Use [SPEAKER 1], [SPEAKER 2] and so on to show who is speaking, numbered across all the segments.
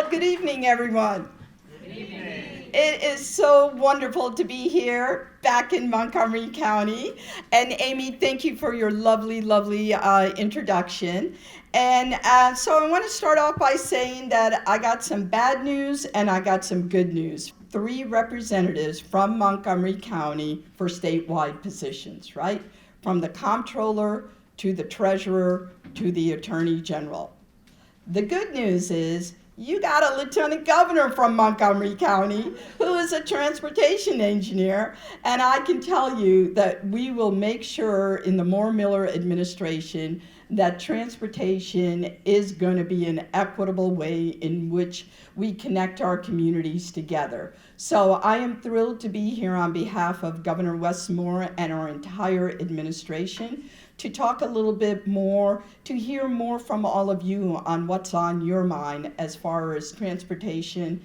[SPEAKER 1] Well, good evening, everyone.
[SPEAKER 2] Good evening.
[SPEAKER 1] It is so wonderful to be here back in Montgomery County. And Amy, thank you for your lovely, lovely introduction. And so I want to start off by saying that I got some bad news and I got some good news. 3 representatives from Montgomery County for statewide positions, right? From the comptroller to the treasurer to the attorney general. The good news is you got a lieutenant governor from Montgomery County who is a transportation engineer, and I can tell you that we will make sure in the Moore-Miller administration that transportation is going to be an equitable way in which we connect our communities together. So I am thrilled to be here on behalf of Governor Wes Moore and our entire administration to talk a little bit more, to hear more from all of you on what's on your mind as far as transportation,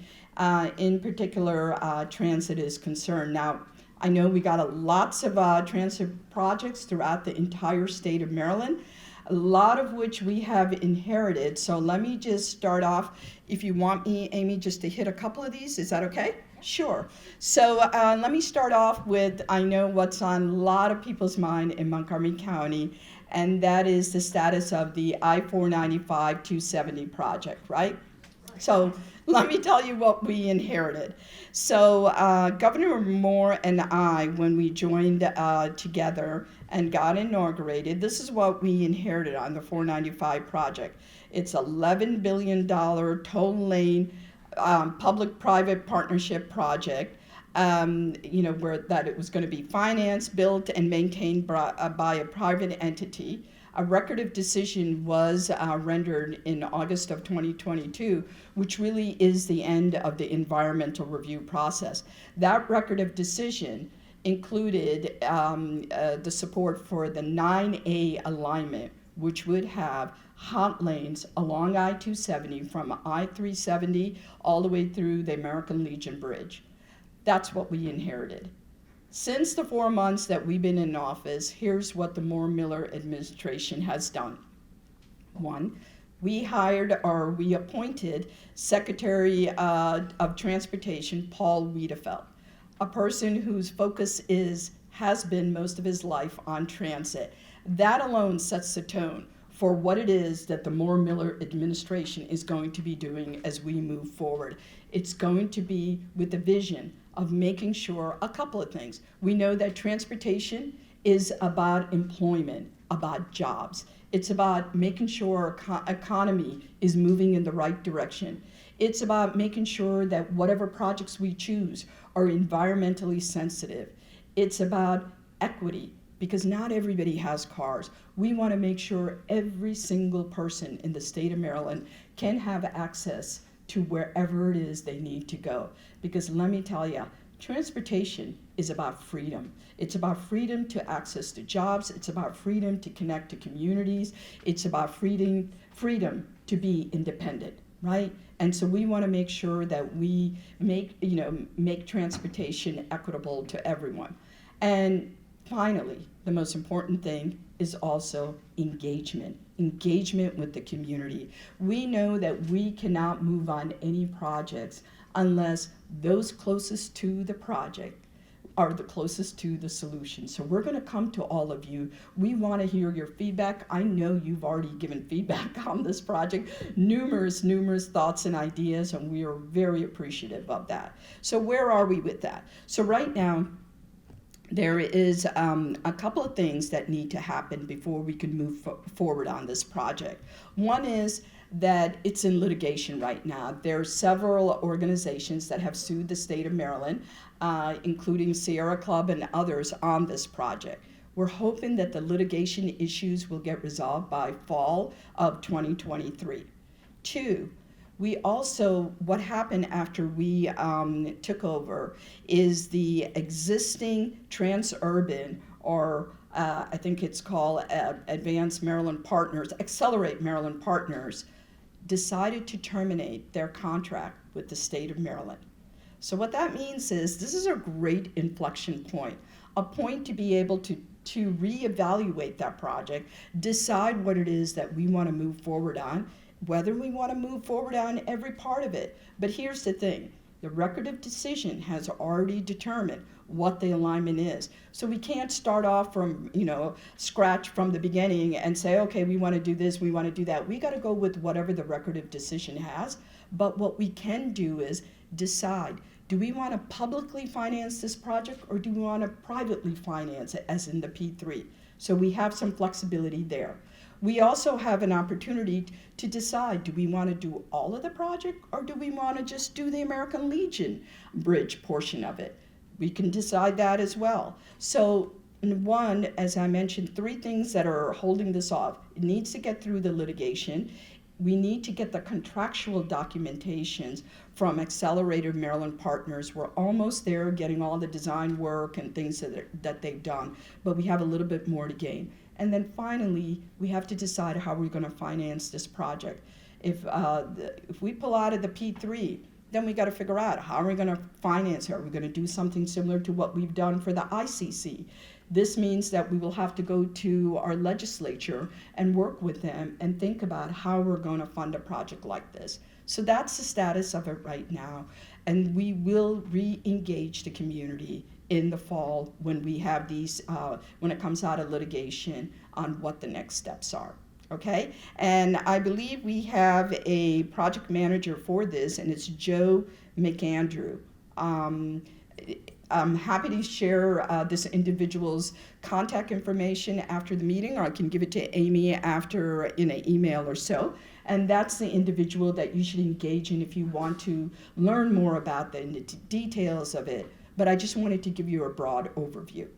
[SPEAKER 1] in particular transit is concerned. Now, I know we got lots of transit projects throughout the entire state of Maryland, a lot of which we have inherited. So let me just start off, if you want me, Amy, just to hit a couple of these, is that okay? Sure. So let me start off with, I know what's on a lot of people's mind in Montgomery County, and that is the status of the I-495-270 project, right? So let me tell you what we inherited. So Governor Moore and I, when we joined together and got inaugurated, this is what we inherited on the 495 project. It's $11 billion toll lane public-private partnership project, where that it was going to be financed, built, and maintained by a private entity. A record of decision was rendered in August of 2022, which really is the end of the environmental review process. That record of decision included the support for the 9A alignment, which would have hot lanes along I-270 from I-370 all the way through the American Legion Bridge. That's what we inherited. Since the 4 months that we've been in office, here's what the Moore-Miller administration has done. 1, we appointed Secretary of Transportation Paul Wiedefeld, a person whose focus has been most of his life on transit. That alone sets the tone for what it is that the Moore-Miller administration is going to be doing as we move forward. It's going to be with the vision of making sure a couple of things. We know that transportation is about employment, about jobs. It's about making sure our economy is moving in the right direction. It's about making sure that whatever projects we choose are environmentally sensitive. It's about equity, because not everybody has cars. We want to make sure every single person in the state of Maryland can have access to wherever it is they need to go. Because let me tell you, transportation is about freedom. It's about freedom to access to jobs. It's about freedom to connect to communities. It's about freedom to be independent, right? And so we want to make sure that we make transportation equitable to everyone. And finally, the most important thing is also engagement with the community. We know that we cannot move on any projects unless those closest to the project are the closest to the solution. So we're going to come to all of you. We want to hear your feedback. I know you've already given feedback on this project, numerous thoughts and ideas, and we are very appreciative of that. So where are we with that? So right now, there is a couple of things that need to happen before we can move forward on this project. One is that it's in litigation right now. There are several organizations that have sued the state of Maryland, including Sierra Club and others, on this project. We're hoping that the litigation issues will get resolved by fall of 2023. 2, we also, what happened after we took over is the existing Transurban, or I think it's called Advance Maryland Partners, Accelerate Maryland Partners, decided to terminate their contract with the state of Maryland. So what that means is this is a great inflection point, a point to be able to reevaluate that project, decide what it is that we want to move forward on, whether we want to move forward on every part of it. But here's the thing. The record of decision has already determined what the alignment is. So we can't start off from, scratch from the beginning and say, okay, we want to do this, we want to do that. We got to go with whatever the record of decision has. But what we can do is decide, do we want to publicly finance this project or do we want to privately finance it, as in the P3? So we have some flexibility there. We also have an opportunity to decide, do we want to do all of the project or do we want to just do the American Legion Bridge portion of it? We can decide that as well. So one, as I mentioned, 3 things that are holding this off. It needs to get through the litigation. We need to get the contractual documentations from Accelerator Maryland Partners. We're almost there, getting all the design work and things that they've done, but we have a little bit more to gain. And then finally, we have to decide how we're going to finance this project. If we pull out of the P3, then we got to figure out how are we going to finance it. Are we going to do something similar to what we've done for the ICC? This means that we will have to go to our legislature and work with them and think about how we're going to fund a project like this. So that's the status of it right now. And we will re-engage the community in the fall when we have these, when it comes out of litigation, on what the next steps are. Okay, and I believe we have a project manager for this, and it's Joe McAndrew. I'm happy to share this individual's contact information after the meeting, or I can give it to Amy after in an email or so. And that's the individual that you should engage in if you want to learn more about the details of it. But I just wanted to give you a broad overview.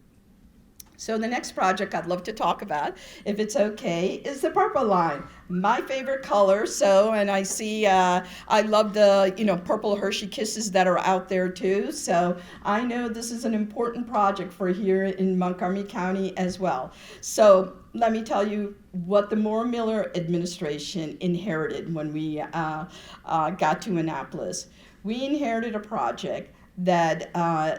[SPEAKER 1] So the next project I'd love to talk about, if it's okay, is the purple line. My favorite color. So, and I see, I love the, purple Hershey Kisses that are out there too. So I know this is an important project for here in Montgomery County as well. So let me tell you what the Moore-Miller administration inherited when we got to Annapolis. We inherited a project that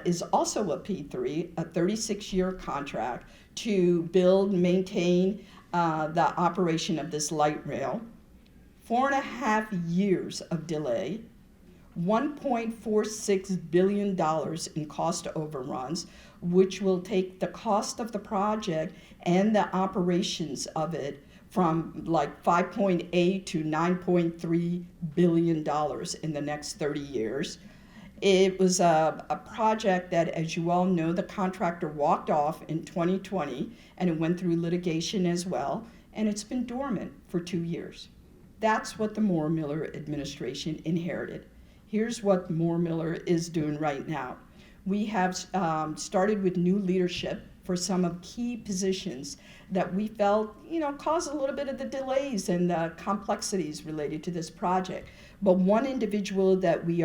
[SPEAKER 1] is also a P3, a 36-year contract to build, maintain the operation of this light rail. 4.5 years of delay, $1.46 billion in cost overruns, which will take the cost of the project and the operations of it from like $5.8 to $9.3 billion in the next 30 years. It was a project that, as you all know, the contractor walked off in 2020, and it went through litigation as well, and it's been dormant for 2 years. That's what the Moore-Miller administration inherited. Here's what Moore-Miller is doing right now. We have started with new leadership for some of key positions that we felt, caused a little bit of the delays and the complexities related to this project. But one individual that we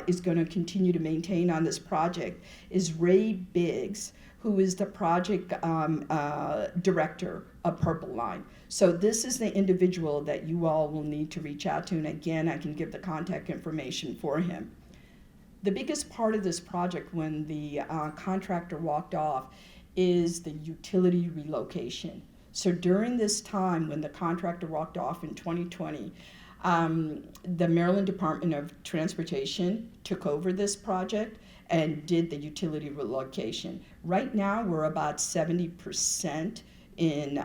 [SPEAKER 1] is going to continue to maintain on this project is Ray Biggs, who is the project director of Purple Line. So this is the individual that you all will need to reach out to, and again, I can give the contact information for him. The biggest part of this project when the contractor walked off is the utility relocation. So during this time when the contractor walked off in 2020, the Maryland Department of Transportation took over this project and did the utility relocation. Right now we're about 70% in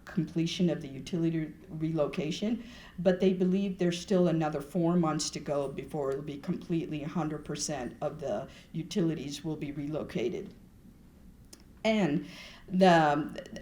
[SPEAKER 1] completion of the utility relocation, but they believe there's still another 4 months to go before it'll be completely 100% of the utilities will be relocated. And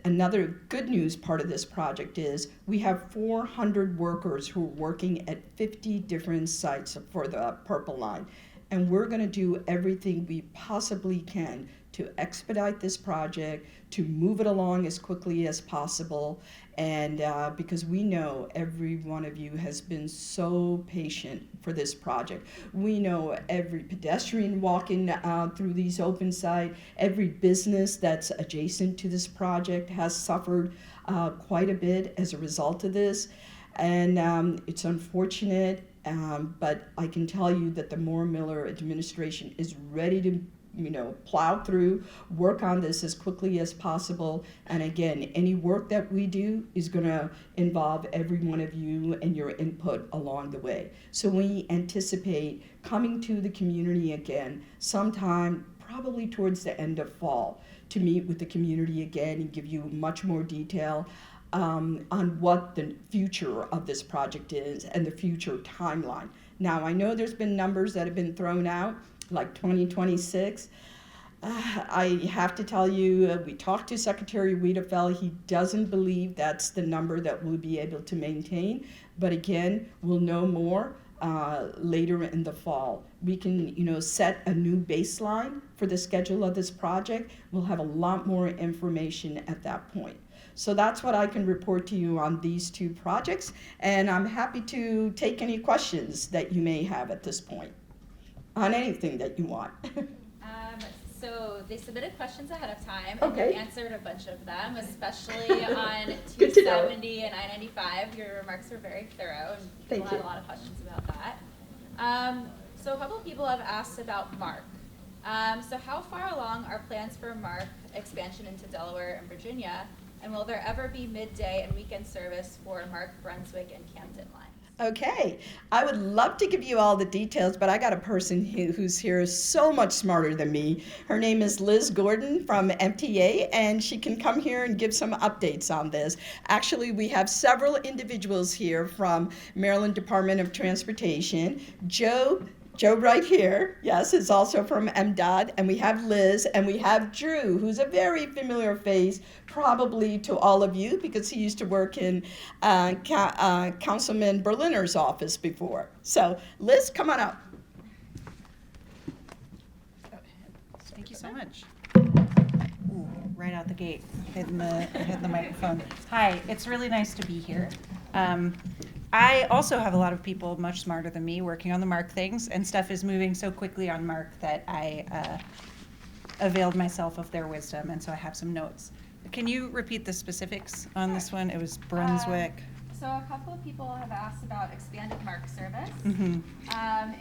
[SPEAKER 1] another good news part of this project is we have 400 workers who are working at 50 different sites for the Purple Line. And we're going to do everything we possibly can to expedite this project, to move it along as quickly as possible. And because we know every one of you has been so patient for this project. We know every pedestrian walking through these open sites, every business that's adjacent to this project has suffered quite a bit as a result of this. And it's unfortunate, but I can tell you that the Moore-Miller administration is ready to plow through, work on this as quickly as possible. And again, any work that we do is going to involve every one of you and your input along the way. So we anticipate coming to the community again sometime probably towards the end of fall to meet with the community again and give you much more detail on what the future of this project is and the future timeline. Now, I know there's been numbers that have been thrown out, like 2026. I have to tell you, we talked to Secretary Wiedefeld. He doesn't believe that's the number that we'll be able to maintain. But again, we'll know more later in the fall. We can, set a new baseline for the schedule of this project. We'll have a lot more information at that point. So that's what I can report to you on these two projects, and I'm happy to take any questions that you may have at this point on anything that you want.
[SPEAKER 2] So they submitted questions ahead of time,
[SPEAKER 1] Okay.
[SPEAKER 2] and you answered a bunch of them, especially on 270 and I-95. Your remarks were very thorough, and people had a lot of questions about that. So a couple of people have asked about MARC. So how far along are plans for MARC expansion into Delaware and Virginia? And will there ever be midday and weekend service for MARC, Brunswick, and Camden lines?
[SPEAKER 1] Okay, I would love to give you all the details, but I got a person who's here so much smarter than me. Her name is Liz Gordon from MTA, and she can come here and give some updates on this. Actually, we have several individuals here from Maryland Department of Transportation. Joe right here, yes, is also from MDOT, and we have Liz, and we have Drew, who's a very familiar face, probably to all of you, because he used to work in Councilman Berliner's office before. So, Liz, come on up.
[SPEAKER 3] Thank you so much. Ooh, right out the gate, hitting the microphone. Hi, it's really nice to be here. I also have a lot of people much smarter than me working on the MARC things, and stuff is moving so quickly on MARC that I availed myself of their wisdom, and so I have some notes. Can you repeat the specifics on this one? It was Brunswick.
[SPEAKER 2] So a couple of people have asked about expanded MARC service,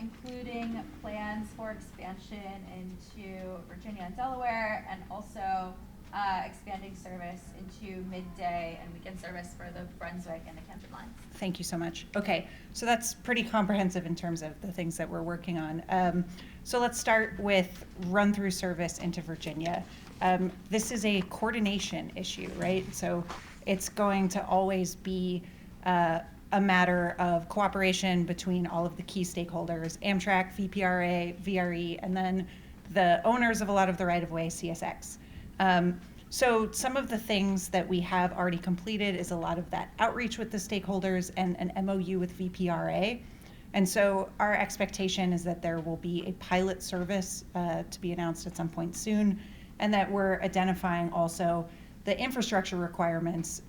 [SPEAKER 2] including plans for expansion into Virginia and Delaware, and also expanding service into midday and weekend service for the Brunswick and the Camden lines.
[SPEAKER 3] Thank you so much. Okay, so that's pretty comprehensive in terms of the things that we're working on. So let's start with run-through service into Virginia. This is a coordination issue, right? So it's going to always be a matter of cooperation between all of the key stakeholders, Amtrak, VPRA, VRE, and then the owners of a lot of the right-of-way, CSX. So some of the things that we have already completed is a lot of that outreach with the stakeholders and an MOU with VPRA. And so our expectation is that there will be a pilot service to be announced at some point soon, and that we're identifying also the infrastructure requirements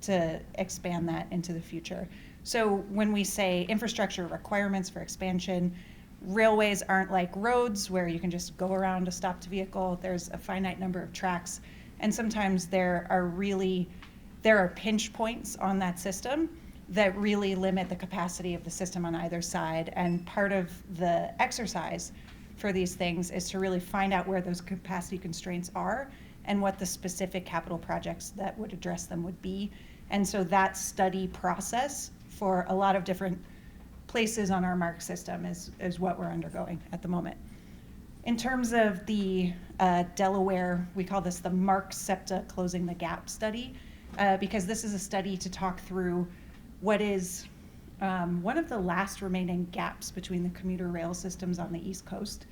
[SPEAKER 3] to expand that into the future. So when we say infrastructure requirements for expansion, railways aren't like roads where you can just go around a stopped vehicle. There's a finite number of tracks, and sometimes there are pinch points on that system that really limit the capacity of the system on either side. And part of the exercise for these things is to really find out where those capacity constraints are and what the specific capital projects that would address them would be. And so that study process for a lot of different places on our MARC system is what we're undergoing at the moment. In terms of the Delaware, we call this the MARC SEPTA Closing the Gap study, because this is a study to talk through what is one of the last remaining gaps between the commuter rail systems on the East Coast.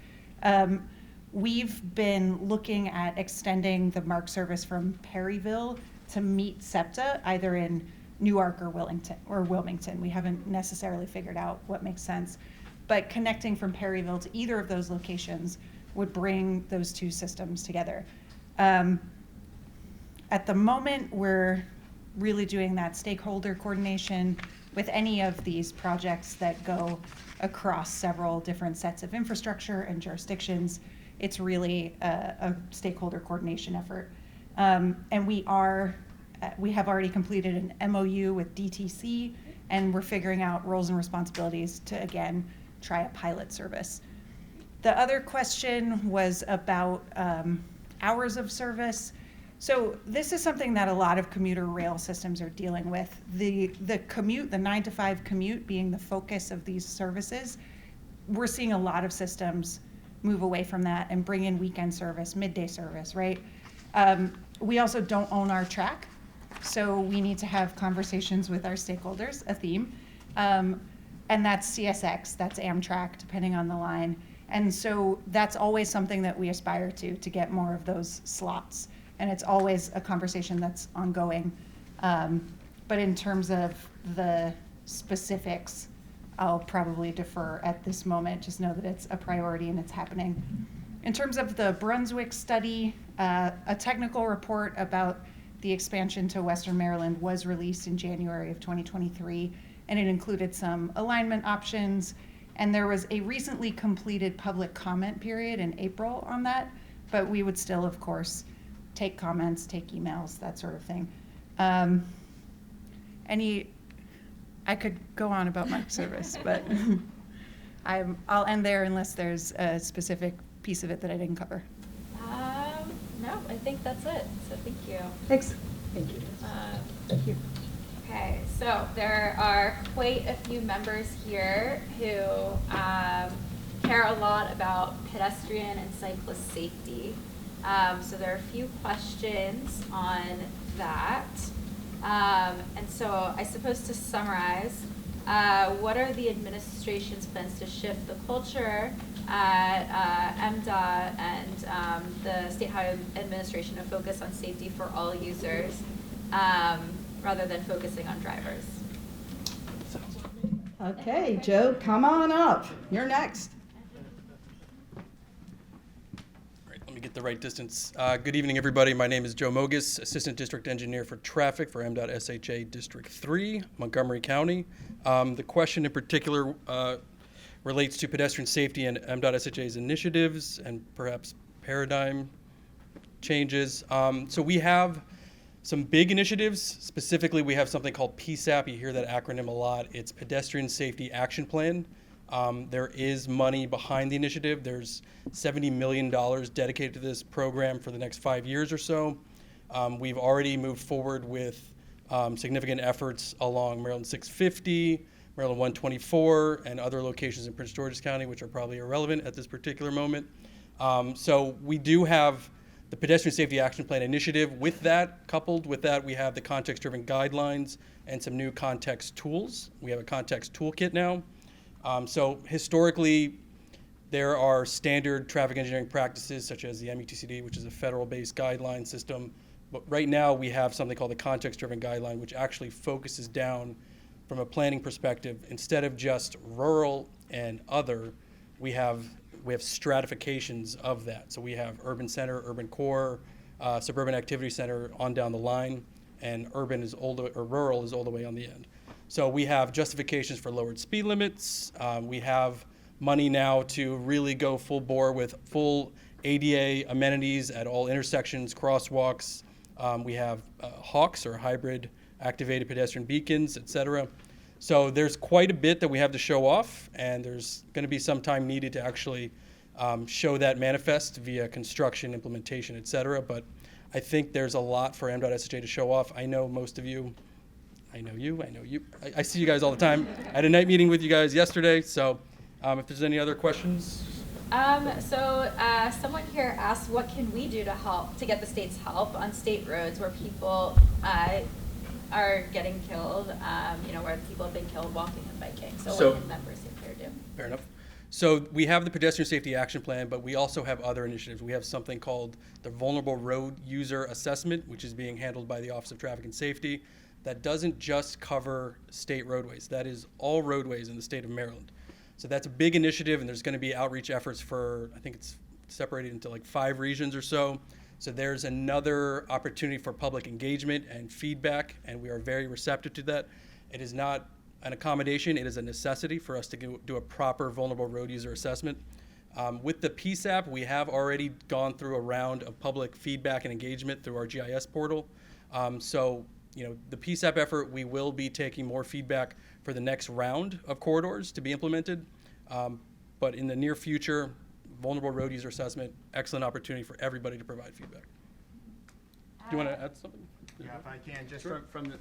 [SPEAKER 3] We've been looking at extending the MARC service from Perryville to meet SEPTA, either in Newark or Wilmington. We haven't necessarily figured out what makes sense, but connecting from Perryville to either of those locations would bring those two systems together. At the moment, we're really doing that stakeholder coordination with any of these projects that go across several different sets of infrastructure and jurisdictions. It's really a stakeholder coordination effort. And we have already completed an MOU with DTC, and we're figuring out roles and responsibilities to, again, try a pilot service. The other question was about hours of service. So this is something that a lot of commuter rail systems are dealing with. The commute, the 9 to 5 commute being the focus of these services, we're seeing a lot of systems move away from that and bring in weekend service, midday service, right? We also don't own our track, so we need to have conversations with our stakeholders, a theme. And that's CSX, that's Amtrak, depending on the line. And so that's always something that we aspire to get more of those slots. And it's always a conversation that's ongoing. But in terms of the specifics, I'll probably defer at this moment. Just know that it's a priority and it's happening. In terms of the Brunswick study, a technical report about the expansion to Western Maryland was released in January of 2023, and it included some alignment options. And there was a recently completed public comment period in April on that, but we would still, of course, take comments, take emails, that sort of thing. I could go on about my service, but I'll end there unless there's a specific piece of it that I didn't cover.
[SPEAKER 2] No, I think that's it. So thank you.
[SPEAKER 1] Thanks. Thank you.
[SPEAKER 3] Thank you.
[SPEAKER 2] Okay, so there are quite a few members here who care a lot about pedestrian and cyclist safety. So there are a few questions on that. And so I suppose to summarize, what are the administration's plans to shift the culture at MDOT and the State Highway Administration to focus on safety for all users rather than focusing on drivers?
[SPEAKER 1] Okay, Joe, come on up. You're next.
[SPEAKER 4] Let me get the right distance. Good evening, everybody. My name is Joe Mogus, Assistant District Engineer for Traffic for MDOT SHA District 3, Montgomery County. The question in particular relates to pedestrian safety and MDOT SHA's initiatives and perhaps paradigm changes. So we have some big initiatives. Specifically, we have something called PSAP. You hear that acronym a lot. It's Pedestrian Safety Action Plan. There is money behind the initiative. There's $70 million dedicated to this program for the next 5 years or so. We've already moved forward with significant efforts along Maryland 650, Maryland 124, and other locations in Prince George's County, which are probably irrelevant at this particular moment. So we do have the Pedestrian Safety Action Plan initiative. With that, coupled with that, we have the context-driven guidelines and some new context tools. We have a context toolkit now. So historically, there are standard traffic engineering practices such as the METCD, which is a federal-based guideline system. But right now, we have something called the context-driven guideline, which actually focuses down from a planning perspective. Instead of just rural and other, we have stratifications of that. So we have urban center, urban core, suburban activity center on down the line, and urban is rural is all the way on the end. So we have justifications for lowered speed limits. We have money now to really go full bore with full ADA amenities at all intersections, crosswalks. We have HAWKs, or hybrid activated pedestrian beacons, et cetera. So there's quite a bit that we have to show off, and there's going to be some time needed to actually show that manifest via construction, implementation, et cetera. But I think there's a lot for MDOT SHA to show off. I know most of you. I know you. I see you guys all the time. I had a night meeting with you guys yesterday, so if there's any other questions.
[SPEAKER 2] Someone here asked, what can we do to get the state's help on state roads where people are getting killed, where people have been killed walking and biking? So what can members here do?
[SPEAKER 4] Fair enough. So we have the Pedestrian Safety Action Plan, but we also have other initiatives. We have something called the Vulnerable Road User Assessment, which is being handled by the Office of Traffic and Safety. That doesn't just cover state roadways. That is all roadways in the state of Maryland. So that's a big initiative, and there's going to be outreach efforts for, I think it's separated into like 5 regions or so. So there's another opportunity for public engagement and feedback, and we are very receptive to that. It is not an accommodation, it is a necessity for us to do a proper vulnerable road user assessment. With the PSAP, we have already gone through a round of public feedback and engagement through our GIS portal. The PSAP effort, we will be taking more feedback for the next round of corridors to be implemented. But in the near future, vulnerable road user assessment, excellent opportunity for everybody to provide feedback. Do you want to add something?
[SPEAKER 5] Yeah, if I can, just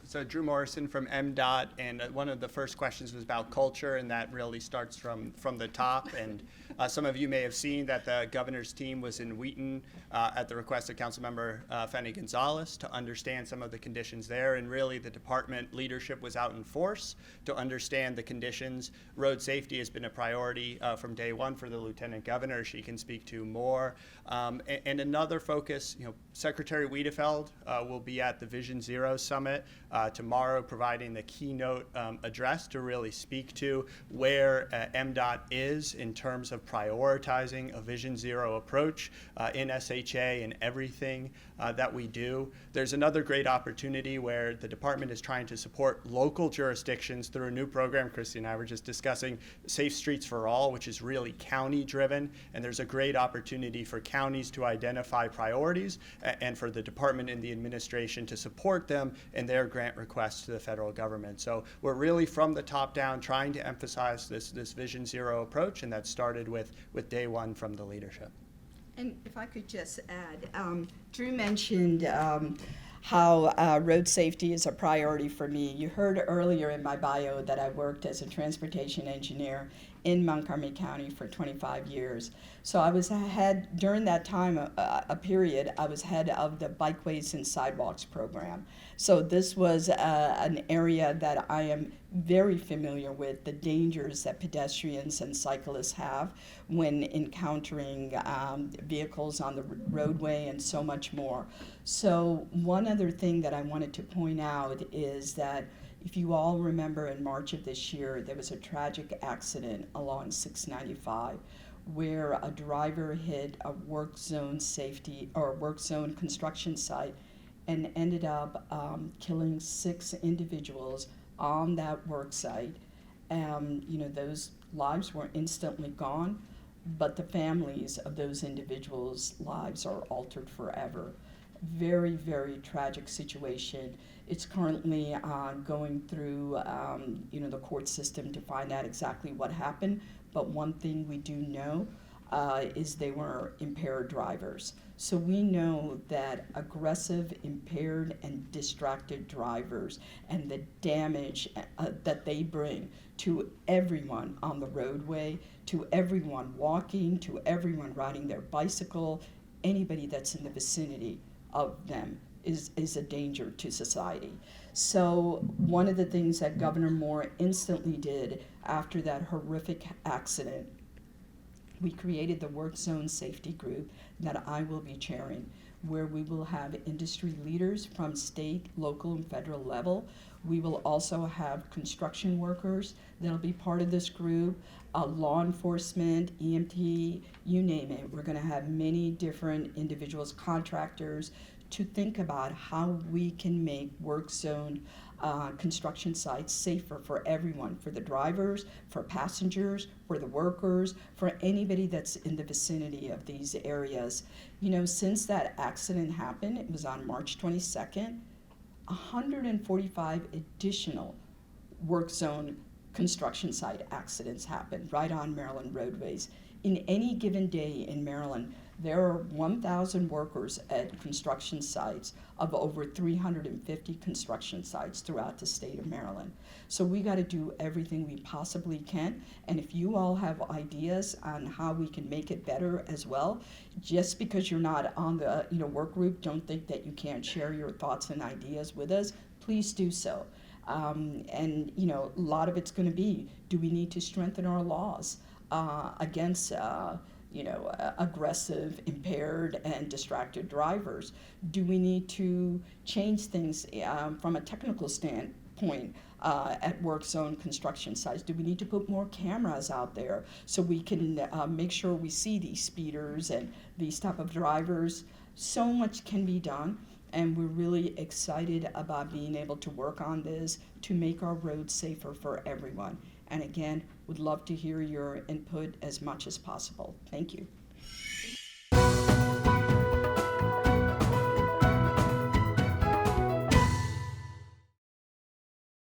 [SPEAKER 5] so Drew Morrison from MDOT, and one of the first questions was about culture, and that really starts from the top. And some of you may have seen that the governor's team was in Wheaton at the request of Councilmember Fanny Gonzalez to understand some of the conditions there, and really the department leadership was out in force to understand the conditions. Road safety has been a priority from day one for the lieutenant governor. She can speak to more. And another focus, Secretary Wiedefeld will be at the Vision Zero Summit tomorrow, providing the keynote address to really speak to where MDOT is in terms of prioritizing a Vision Zero approach in SHA and everything that we do. There's another great opportunity where the department is trying to support local jurisdictions through a new program. Christy and I were just discussing Safe Streets for All, which is really county driven, and there's a great opportunity for counties to identify priorities and for the department and the administration to support them in their grant requests to the federal government. So we're really from the top down trying to emphasize this Vision Zero approach, and that started with day one from the leadership.
[SPEAKER 1] And if I could just add, Drew mentioned how road safety is a priority for me. You heard earlier in my bio that I worked as a transportation engineer in Montgomery County for 25 years. So I was head, during that time, a period, I was head of the Bikeways and Sidewalks program. So this was an area that I am very familiar with, the dangers that pedestrians and cyclists have when encountering vehicles on the roadway and so much more. So one other thing that I wanted to point out is that if you all remember, in March of this year, there was a tragic accident along 695 where a driver hit a work zone construction site and ended up killing 6 individuals on that work site. Those lives were instantly gone, but the families of those individuals' lives are altered forever. Very, very tragic situation. It's currently going through, the court system to find out exactly what happened. But one thing we do know is they were impaired drivers. So we know that aggressive, impaired, and distracted drivers and the damage that they bring to everyone on the roadway, to everyone walking, to everyone riding their bicycle, anybody that's in the vicinity of them is a danger to society. So one of the things that Governor Moore instantly did after that horrific accident, we created the Work Zone Safety Group that I will be chairing, where we will have industry leaders from state, local, and federal level. We will also have construction workers that'll be part of this group, law enforcement, EMT, you name it. We're going to have many different individuals, contractors, to think about how we can make work zone construction sites safer for everyone, for the drivers, for passengers, for the workers, for anybody that's in the vicinity of these areas. Since that accident happened, it was on March 22nd, 145 additional work zone construction site accidents happened right on Maryland roadways. In any given day in Maryland, there are 1,000 workers at construction sites of over 350 construction sites throughout the state of Maryland. So we got to do everything we possibly can. And if you all have ideas on how we can make it better as well, just because you're not on the work group, don't think that you can't share your thoughts and ideas with us. Please do so. And a lot of it's going to be, do we need to strengthen our laws against aggressive, impaired, and distracted drivers? Do we need to change things from a technical standpoint at work zone construction sites? Do we need to put more cameras out there so we can make sure we see these speeders and these type of drivers? So much can be done, and we're really excited about being able to work on this to make our roads safer for everyone. And again, would love to hear your input as much as possible. Thank you.